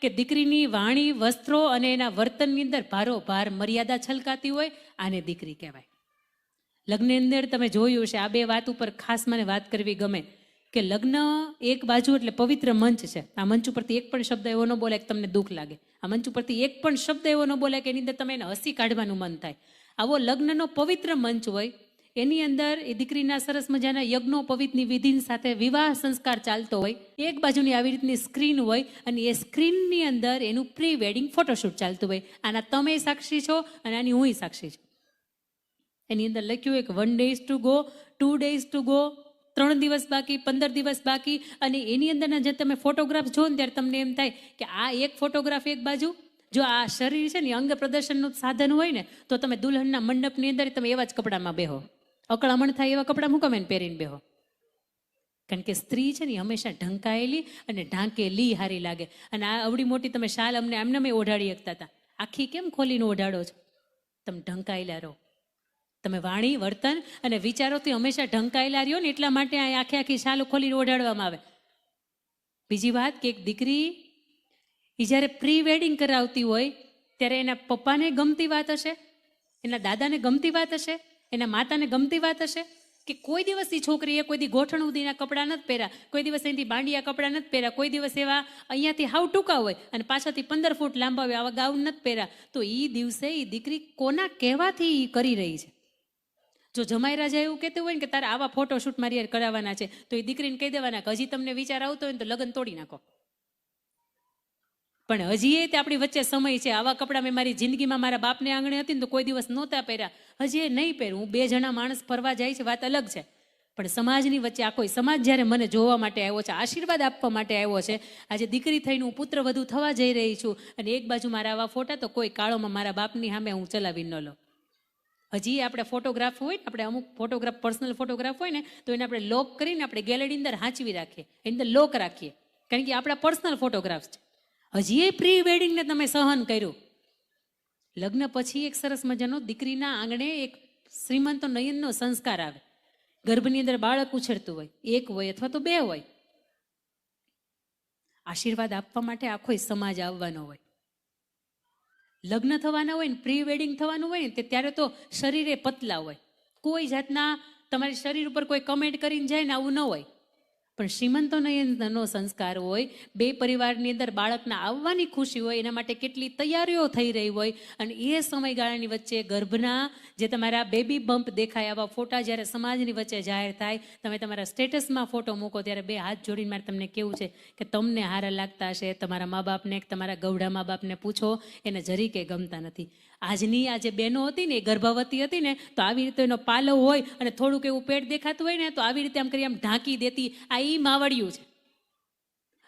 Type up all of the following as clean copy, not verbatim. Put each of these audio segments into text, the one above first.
કે દીકરીની વાણી, વસ્ત્રો અને એના વર્તનની અંદર ભારોભાર મર્યાદા છલકાતી હોય, આને દીકરી કહેવાય. લગ્નની અંદર તમે જોયું છે, આ બે વાત ઉપર ખાસ મને વાત કરવી ગમે કે લગ્ન એક બાજુ એટલે પવિત્ર મંચ છે. આ મંચ ઉપરથી એક પણ શબ્દ એવો ન બોલે કે તમને દુઃખ લાગે. આ મંચ ઉપરથી એક પણ શબ્દ એવો ન બોલે કે એની અંદર તમે એને હસી કાઢવાનું મન થાય. આવો લગ્નનો પવિત્ર મંચ હોય, એની અંદર એ દીકરીના સરસ મજાના યજ્ઞો પવિત્રની વિધિ સાથે વિવાહ સંસ્કાર ચાલતો હોય. એક બાજુની આવી રીતની સ્ક્રીન હોય અને એ સ્ક્રીનની અંદર એનું પ્રી વેડિંગ ફોટોશૂટ ચાલતું હોય. આના તમે સાક્ષી છો અને આની હું સાક્ષી છું. એની અંદર લખ્યું હોય કે 1 days to go, 2 days to go, 3 દિવસ બાકી, 15 દિવસ બાકી. અને એની અંદરના જે તમે ફોટોગ્રાફ જો ને ત્યારે તમને એમ થાય કે આ એક ફોટોગ્રાફ એક બાજુ, જો આ શરીર છે ને અંગ પ્રદર્શનનું સાધન હોય ને તો તમે દુલ્હનના મંડપની અંદર તમે એવા જ કપડામાં બેહો. અકળામણ થાય એવા કપડાં મૂકો એને પહેરીને બેહો. કારણ કે સ્ત્રી છે ને હંમેશા ઢંકાયેલી અને ઢાંકેલી હારી લાગે. અને આ અવડી મોટી તમે શાલ અમને એમને મેં ઓઢાડી શકતા હતા, આખી કેમ ખોલીને ઓઢાડો છો? તમે ઢંકાયેલા રહો. તમે વાણી, વર્તન અને વિચારોથી હંમેશા ઢંકાયેલા રહ્યો ને એટલા માટે આ આખી શાલ ખોલીને ઓઢાડવામાં આવે. બીજી વાત કે એક દીકરી એ જ્યારે પ્રી વેડિંગ કરાવતી હોય ત્યારે એના પપ્પાને ગમતી વાત હશે, એના દાદાને ગમતી વાત હશે, એના માતાને ગમતી વાત હશે કે કોઈ દિવસ એ છોકરીએ કોઈ દી ગોઠણ ઉદીના કપડાં નથી પહેર્યા, કોઈ દિવસ એનાથી બાંડિયા કપડાં નથી પહેર્યા, કોઈ દિવસ એવા અહીંયાથી હાવ ટૂંકા હોય અને પાછળથી 15 ફૂટ લાંબા હોય આવા ગાઉન નથી પહેર્યા. તો એ દિવસે એ દીકરી કોના કહેવાથી એ કરી રહી છે? જો જમાઈ રાજા એવું કહેતું હોય ને કે તારે આવા ફોટોશૂટ મારી યાર કરાવવાના છે તો એ દીકરીને કહી દેવાના કે હજી તમને વિચાર આવતો હોય ને તો લગ્ન તોડી નાખો. પણ હજી એ તે આપણી વચ્ચે સમય છે. આવા કપડાં મેં મારી જિંદગીમાં મારા બાપને આંગણે હતી ને તો કોઈ દિવસ નહોતા પહેર્યા, હજી એ નહીં પહેરું. હું 2 જણા માણસ ફરવા જાય છે વાત અલગ છે, પણ સમાજની વચ્ચે આ કોઈ સમાજ જ્યારે મને જોવા માટે આવ્યો છે, આશીર્વાદ આપવા માટે આવ્યો છે, આજે દીકરી થઈને હું પુત્ર વધુ થવા જઈ રહી છું અને એક બાજુ મારા આવા ફોટા તો કોઈ કાળોમાં મારા બાપની સામે હું ચલાવી ન લઉં. હજી આપણે ફોટોગ્રાફ હોય ને, આપણે અમુક ફોટોગ્રાફ પર્સનલ ફોટોગ્રાફ હોય ને તો એને આપણે લોક કરીને આપણે ગેલેરી અંદર હાંચવી રાખીએ, એની અંદર લોક રાખીએ, કારણ કે આપણા પર્સનલ ફોટોગ્રાફ્સ છે. હજી એ પ્રી વેડિંગને તમે સહન કર્યું. લગ્ન પછી એક સરસ મજાનો દીકરીના આંગણે એક શ્રીમંતો નયનનો સંસ્કાર આવે. ગર્ભની અંદર બાળક ઉછળતું હોય, 1 હોય અથવા તો 2 હોય. આશીર્વાદ આપવા માટે આખો સમાજ આવવાનો હોય. લગ્ન થવાના હોય ને, પ્રી વેડિંગ થવાનું હોય ને ત્યારે તો શરીરે પતલા હોય, કોઈ જાતના તમારી શરીર ઉપર કોઈ કમેન્ટ કરીને જાય ને આવું ન હોય. પણ શ્રીમંતો નયનનો સંસ્કાર હોય, 2 પરિવારની અંદર બાળકના આવવાની ખુશી હોય, એના માટે કેટલી તૈયારીઓ થઈ રહી હોય અને એ સમયગાળાની વચ્ચે ગર્ભના જે તમારા બેબી બમ્પ દેખાય આવા ફોટા જ્યારે સમાજની વચ્ચે જાહેર થાય, તમે તમારા સ્ટેટસમાં ફોટો મૂકો ત્યારે 2 હાથ જોડીને મારે તમને કેવું છે કે તમને હારા લાગતા હશે. તમારા મા બાપને, તમારા ગૌડા મા બાપને પૂછો, એને જરી કે ગમતા નથી. આજની આ જે બહેનો હતી ને, એ ગર્ભવતી હતી ને તો આવી રીતે એનો પાલવ હોય અને થોડુંક એવું પેટ દેખાતું હોય ને તો આવી રીતે આમ કરી આમ ઢાંકી દેતી. આ ઈ માવડિયું છે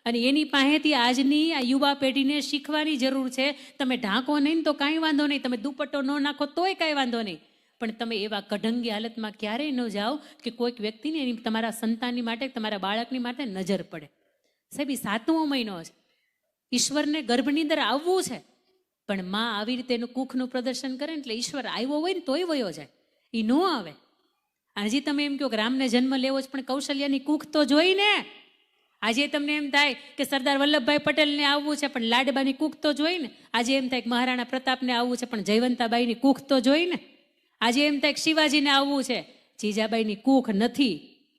અને એની પાસેથી આજની આ યુવા પેઢીને શીખવાની જરૂર છે. તમે ઢાંકો નહીં તો કાંઈ વાંધો નહીં, તમે દુપટ્ટો ન નાખો તોય કાંઈ વાંધો નહીં, પણ તમે એવા કઢંગી હાલતમાં ક્યારેય ન જાઓ કે કોઈક વ્યક્તિને એની તમારા સંતાનની માટે, તમારા બાળકની માટે નજર પડે. સાહેબ, 7મો મહિનો છે, ઈશ્વરને ગર્ભની અંદર આવવું છે, પણ માં આવી રીતે એનું કુખનું પ્રદર્શન કરે એટલે ઈશ્વર આવ્યો હોય ને તોય વયો જાય, એ ન આવે. હજી તમે એમ કહો કે રામને જન્મ લેવો જ, પણ કૌશલ્યાની કુખ તો જોઈ ને. આજે તમને એમ થાય કે સરદાર વલ્લભભાઈ પટેલને આવવું છે, પણ લાડબાની કુખ તો જોઈ ને. આજે એમ થાય કે મહારાણા પ્રતાપને આવવું છે, પણ જયવંતાબાઈની કુખ તો જોઈ ને. આજે એમ થાય કે શિવાજીને આવવું છે, જીજાબાઈની કુખ નથી.